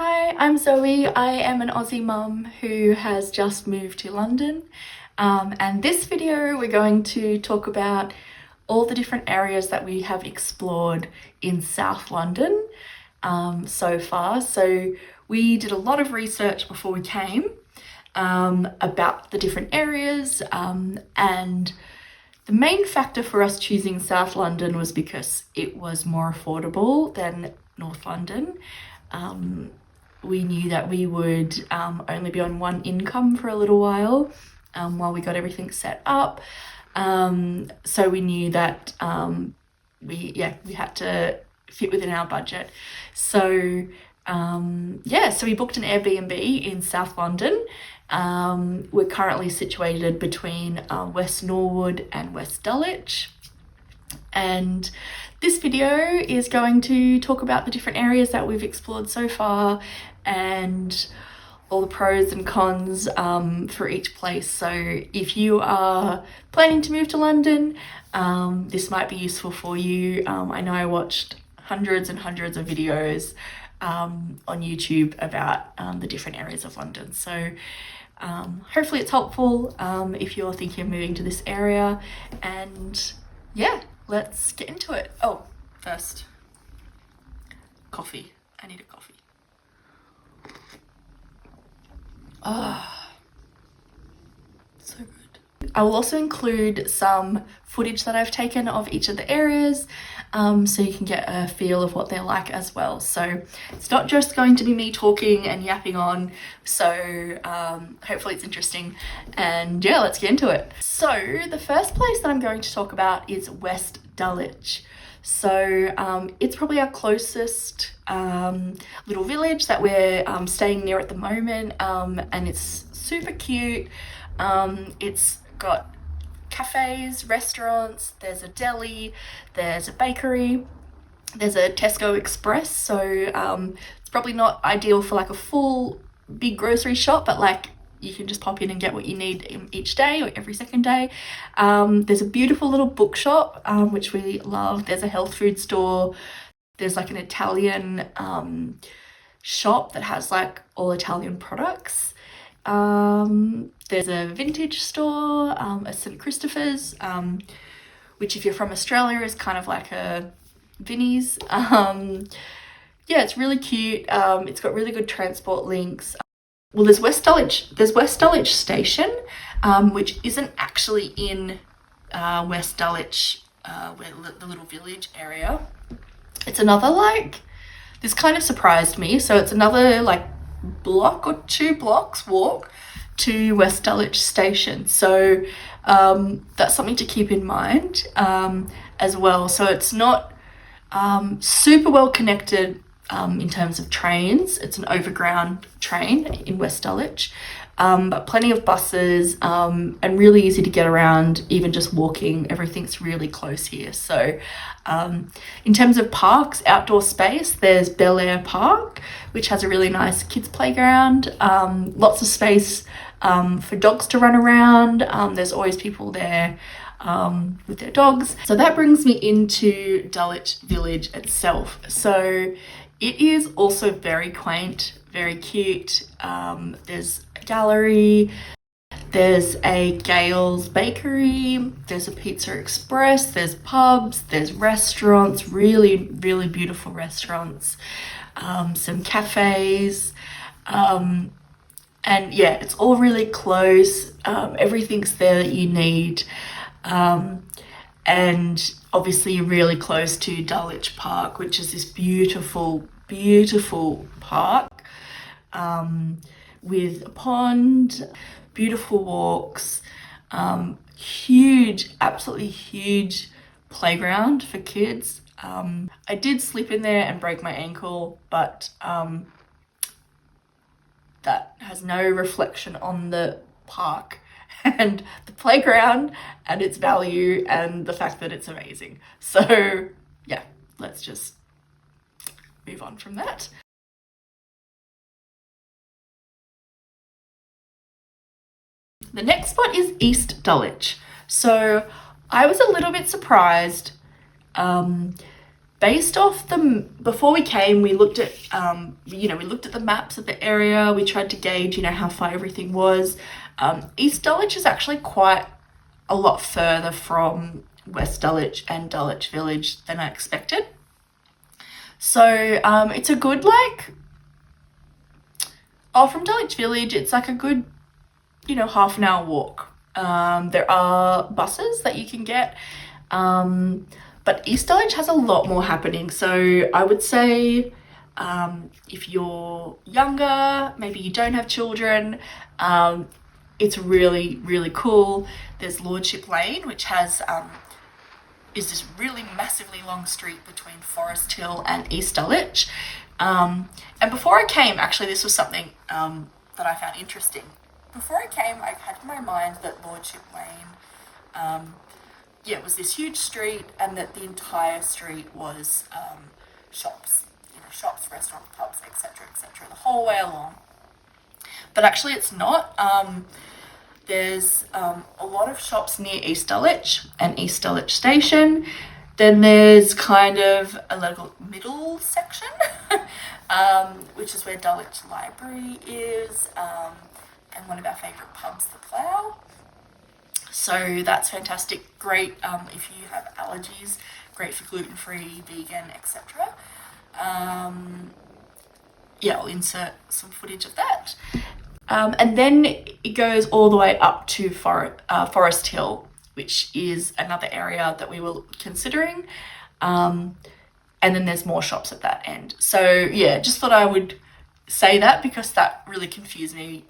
Hi, I'm Zoe. I am an Aussie mum who has just moved to London. And this video we're going to talk about all the different areas that we have explored in South London so far. So we did a lot of research before we came about the different areas, and the main factor for us choosing South London was because it was more affordable than North London. We knew that we would only be on one income for a little while we got everything set up. So we knew that we had to fit within our budget. So so we booked an Airbnb in South London. We're currently situated between West Norwood and West Dulwich. And this video is going to talk about the different areas that we've explored so far and all the pros and cons for each place. So if you are planning to move to London, this might be useful for you. I know I watched hundreds and hundreds of videos on YouTube about the different areas of London. So hopefully it's helpful if you're thinking of moving to this area. And yeah, let's get into it. Oh, first, coffee. I need a coffee. So good. I will also include some footage that I've taken of each of the areas, so you can get a feel of what they're like as well. So it's not just going to be me talking and yapping on, so hopefully it's interesting. And yeah, let's get into it. So the first place that I'm going to talk about is West Dulwich. So it's probably our closest little village that we're staying near at the moment, and it's super cute. It's got cafes, restaurants, there's a deli, there's a bakery, there's a Tesco Express. So it's probably not ideal for like a full big grocery shop, but like you can just pop in and get what you need each day or every second day. There's a beautiful little bookshop, which we love. There's a health food store. There's like an Italian shop that has like all Italian products. There's a vintage store, a St. Christopher's, which if you're from Australia is kind of like a Vinnie's. Yeah, it's really cute. It's got really good transport links. Well, there's West Dulwich Station, which isn't actually in West Dulwich, where the little village area. It's another this kind of surprised me. So it's another block or 2 blocks walk to West Dulwich Station. So that's something to keep in mind as well. So it's not super well connected in terms of trains. It's an overground train in West Dulwich, but plenty of buses and really easy to get around, even just walking. Everything's really close here. So in terms of parks, outdoor space, there's Bel Air Park, which has a really nice kids playground, lots of space for dogs to run around. There's always people there with their dogs. So that brings me into Dulwich Village itself. So it is also very quaint, very cute. There's a gallery, there's a Gale's Bakery, there's a Pizza Express, there's pubs, there's restaurants, really, really beautiful restaurants, some cafes, and yeah, it's all really close. Everything's there that you need. And obviously you're really close to Dulwich Park, which is this beautiful, beautiful park with a pond, beautiful walks, huge, absolutely huge playground for kids. I did slip in there and break my ankle, but that has no reflection on the park and the playground and its value and the fact that it's amazing. So yeah, let's just move on from that. The next spot is East Dulwich. So I was a little bit surprised based off before we came, we looked at, we looked at the maps of the area. We tried to gauge, how far everything was. East Dulwich is actually quite a lot further from West Dulwich and Dulwich Village than I expected. So it's a good from Dulwich Village, it's like a good, half an hour walk. There are buses that you can get, but East Dulwich has a lot more happening. So I would say if you're younger, maybe you don't have children, it's really, really cool. There's Lordship Lane, which is this really massively long street between Forest Hill and East Dulwich. And before I came, actually, this was something that I found interesting. Before I came, I had in my mind that Lordship Lane, was this huge street, and that the entire street was shops, shops, restaurants, pubs, etc., the whole way along. But actually, it's not. There's a lot of shops near East Dulwich and East Dulwich Station. Then there's kind of a little middle section, which is where Dulwich Library is, and one of our favourite pubs, The Plough. So that's fantastic. Great if you have allergies, great for gluten-free, vegan, etc. I'll insert some footage of that. And then it goes all the way up to Forest Hill, which is another area that we were considering. And then there's more shops at that end. So just thought I would say that, because that really confused me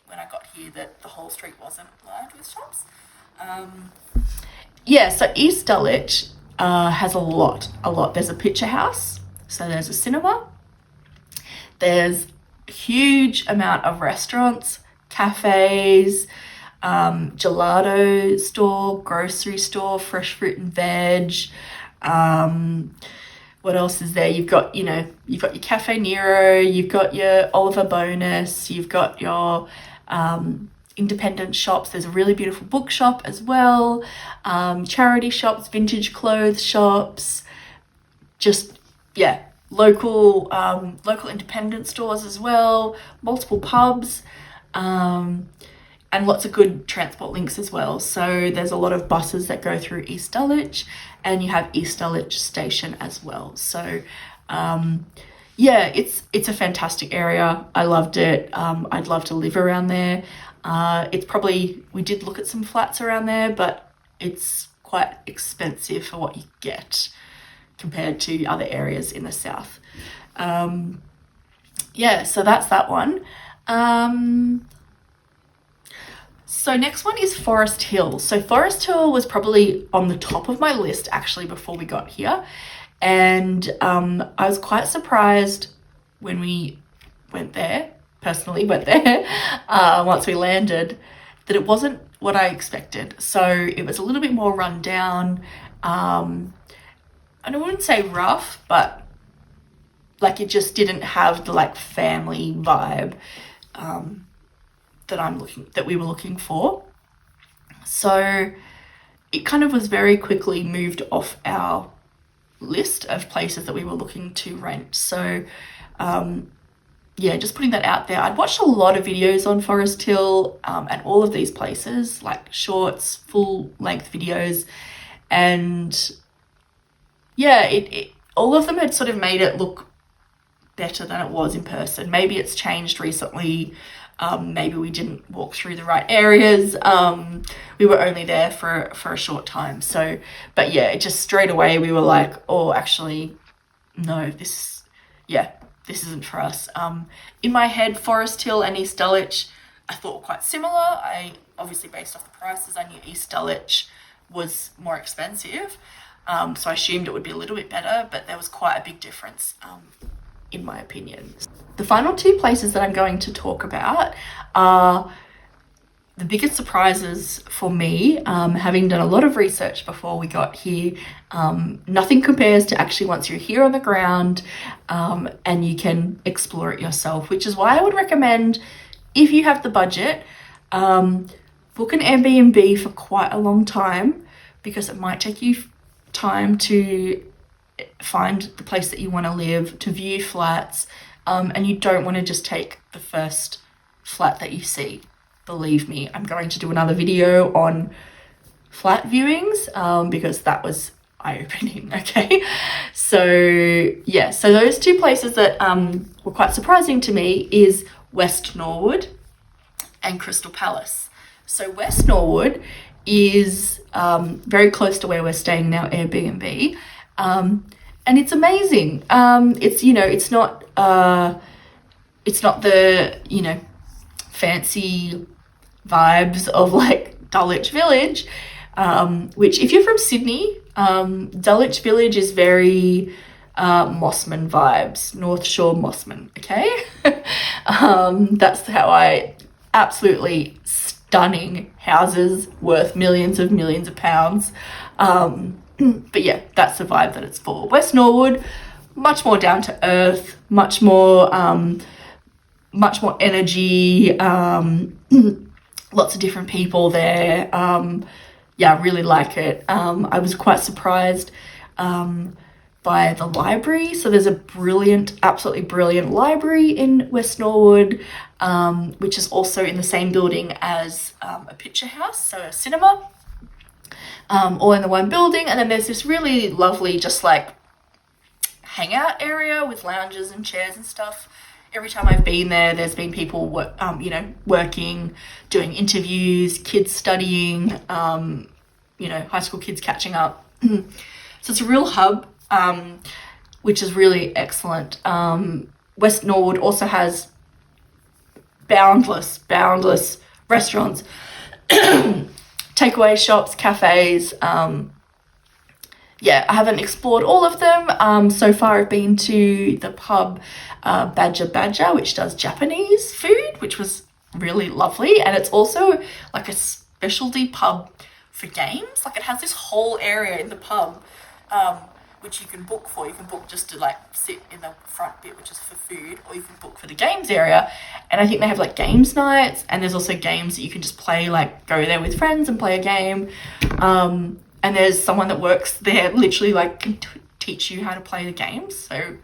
when I got here, that the whole street wasn't lined with shops. So East Dulwich has a lot. There's a picture house, so there's a cinema. There's huge amount of restaurants, cafes, gelato store, grocery store, fresh fruit and veg. What else is there? You've got your Cafe Nero, you've got your Oliver Bonus, you've got your independent shops. There's a really beautiful bookshop as well, charity shops, vintage clothes shops, local independent stores as well, multiple pubs, and lots of good transport links as well. So there's a lot of buses that go through East Dulwich, and you have East Dulwich Station as well. So it's a fantastic area. I loved it. I'd love to live around there. We did look at some flats around there, but it's quite expensive for what you get compared to other areas in the south. So that's that one. So next one is Forest Hill. So Forest Hill was probably on the top of my list actually before we got here. And I was quite surprised when we went there, once we landed, that it wasn't what I expected. So it was a little bit more run down. And I wouldn't say rough, but it just didn't have the family vibe that we were looking for. So it kind of was very quickly moved off our list of places that we were looking to rent. So just putting that out there. I'd watched a lot of videos on Forest Hill and all of these places, shorts, full length videos, and all of them had sort of made it look better than it was in person. Maybe it's changed recently. Maybe we didn't walk through the right areas. We were only there for a short time. So, but it just straight away we were like, oh, actually, no, this isn't for us. In my head, Forest Hill and East Dulwich, I thought were quite similar. I obviously, based off the prices, I knew East Dulwich was more expensive. So I assumed it would be a little bit better, but there was quite a big difference, in my opinion. The final two places that I'm going to talk about are the biggest surprises for me, having done a lot of research before we got here. Nothing compares to actually once you're here on the ground, and you can explore it yourself, which is why I would recommend, if you have the budget, book an Airbnb for quite a long time, because it might take you time to find the place that you want to live, to view flats, and you don't want to just take the first flat that you see. Believe me, I'm going to do another video on flat viewings because that was eye-opening. Okay, so yeah, so those two places that were quite surprising to me is West Norwood and Crystal Palace. So West Norwood is very close to where we're staying now, Airbnb, and it's amazing. It's, you know, it's not the, you know, fancy vibes of like Dulwich Village, which if you're from Sydney, Dulwich Village is very Mossman vibes, North Shore Mossman, okay? That's how I absolutely stunning houses worth millions of pounds. But yeah, that's the vibe that it's for. West Norwood, much more down to earth, much more energy, lots of different people there. Yeah, I really like it. I was quite surprised by the library. So there's a absolutely brilliant library in West Norwood, which is also in the same building as a picture house, so a cinema, all in the one building. And then there's this really lovely just like hangout area with lounges and chairs and stuff. Every time I've been there, there's been people working, doing interviews, kids studying, high school kids catching up. So it's a real hub, which is really excellent. West Norwood also has boundless restaurants, takeaway shops, cafes. Yeah, I haven't explored all of them. So far I've been to the pub Badger, which does Japanese food, which was really lovely. And it's also like a specialty pub for games. Like it has this whole area in the pub, which you can book for. You can book just to like sit in the front bit, which is for food, or you can book for the games area. And I think they have like games nights, and there's also games that you can just play, like go there with friends and play a game. And there's someone that works there literally like can teach you how to play the games. So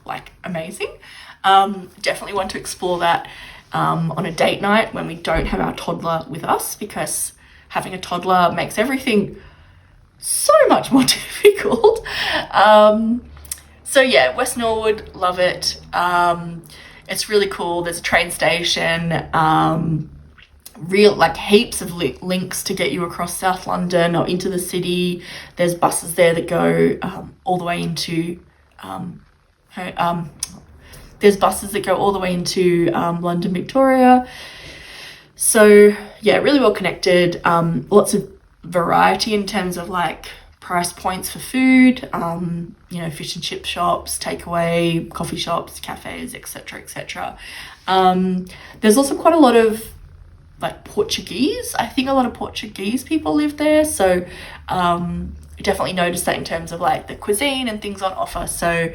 like amazing. Definitely want to explore that on a date night when we don't have our toddler with us, because having a toddler makes everything so much more difficult. So yeah, West Norwood, love it. It's really cool. There's a train station, like heaps of links to get you across South London or into the city. There's buses there that go all the way into London, Victoria. So yeah, really well connected. Lots of variety in terms of like price points for food, fish and chip shops, takeaway, coffee shops, cafes, etc. There's also quite a lot of like Portuguese. I think a lot of Portuguese people live there, so definitely noticed that in terms of like the cuisine and things on offer. So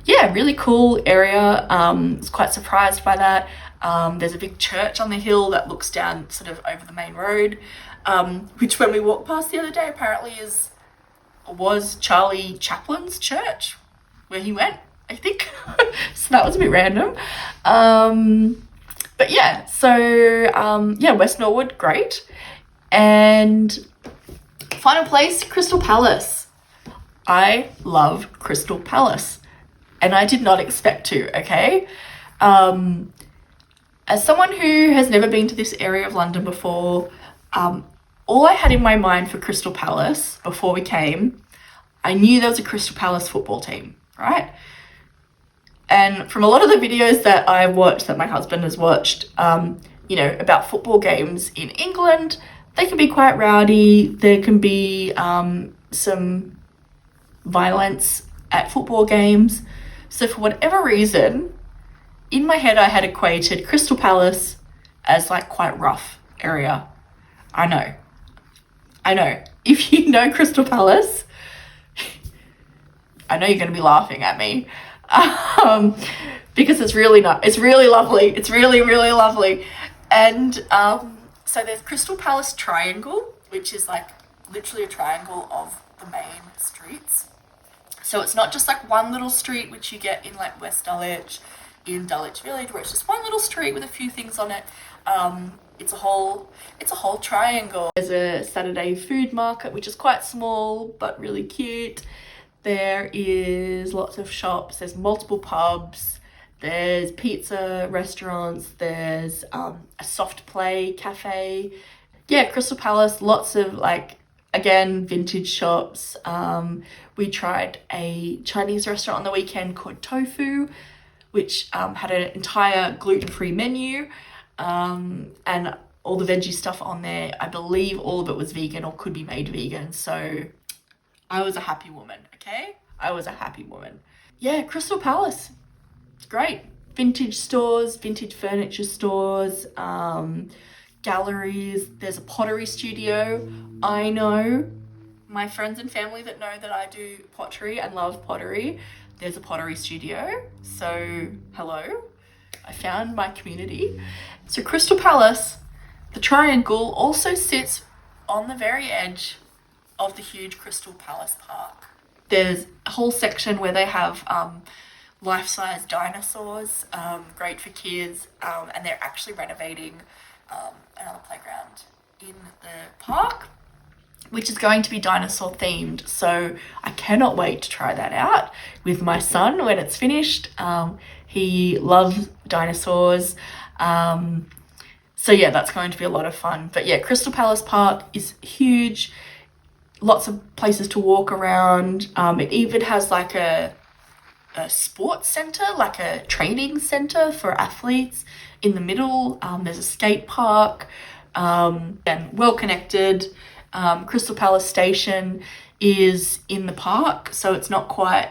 yeah, really cool area. I was quite surprised by that. There's a big church on the hill that looks down sort of over the main road, which when we walked past the other day apparently was Charlie Chaplin's church where he went, I think. So that was a bit random. But yeah, so West Norwood, great. And final place, Crystal Palace. I love Crystal Palace, and I did not expect to, okay? As someone who has never been to this area of London before, all I had in my mind for Crystal Palace before we came, I knew there was a Crystal Palace football team, right? And from a lot of the videos that I watched, that my husband has watched, about football games in England, they can be quite rowdy. There can be some violence at football games. So for whatever reason, in my head, I had equated Crystal Palace as like quite rough area. I know. If you know Crystal Palace, I know you're going to be laughing at me. Because it's really not. It's really lovely. It's really, really lovely. And so there's Crystal Palace Triangle, which is like literally a triangle of the main streets. So it's not just like one little street, which you get in like West Dulwich, in Dulwich Village, where it's just one little street with a few things on it. It's a whole triangle. There's a Saturday food market, which is quite small but really cute. There is lots of shops, there's multiple pubs, there's pizza restaurants, there's a soft play cafe. Yeah, Crystal Palace, lots of like, again, vintage shops. We tried a Chinese restaurant on the weekend called Tofu, which had an entire gluten-free menu, and all the veggie stuff on there. I believe all of it was vegan or could be made vegan. So I was a happy woman, okay? I was a happy woman. Yeah, Crystal Palace. It's great. Vintage stores, vintage furniture stores, galleries. There's a pottery studio. I know my friends and family that know that I do pottery and love pottery. There's a pottery studio. So hello, I found my community. So Crystal Palace, the triangle, also sits on the very edge of the huge Crystal Palace Park. There's a whole section where they have life-size dinosaurs, great for kids, and they're actually renovating another playground in the park, which is going to be dinosaur themed. So I cannot wait to try that out with my son when it's finished. He loves dinosaurs. So yeah, that's going to be a lot of fun. But yeah, Crystal Palace Park is huge. Lots of places to walk around. It even has like a sports center, like a training center for athletes in the middle. There's a skate park, and well connected. Crystal Palace Station is in the park, so it's not quite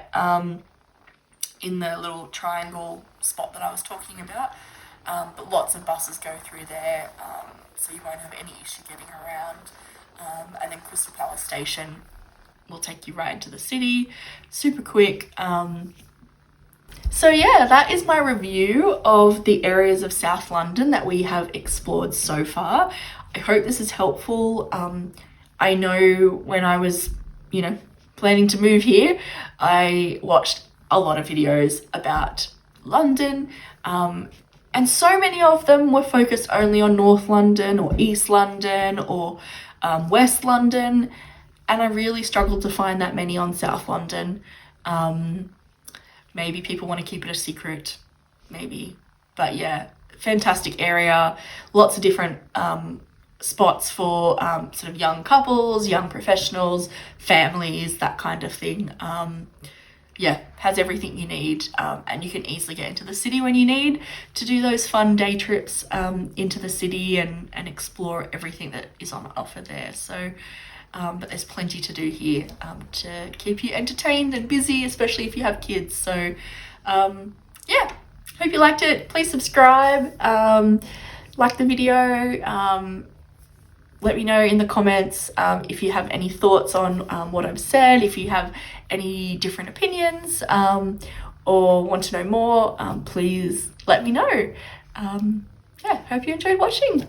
in the little triangle spot that I was talking about, but lots of buses go through there, so you won't have any issue getting around. And then Crystal Palace Station will take you right into the city, super quick. So yeah, that is my review of the areas of South London that we have explored so far. I hope this is helpful. I know when I was, planning to move here, I watched a lot of videos about London, and so many of them were focused only on North London or East London or West London, and I really struggled to find that many on South London. Maybe people want to keep it a secret, maybe. But yeah, fantastic area. Lots of different spots for sort of young couples, young professionals, families, that kind of thing. Yeah, has everything you need, and you can easily get into the city when you need to do those fun day trips into the city and explore everything that is on offer there. So but there's plenty to do here to keep you entertained and busy, especially if you have kids. So yeah, hope you liked it. Please subscribe, like the video. Let me know in the comments if you have any thoughts on what I've said, if you have any different opinions, or want to know more, please let me know. Yeah, hope you enjoyed watching.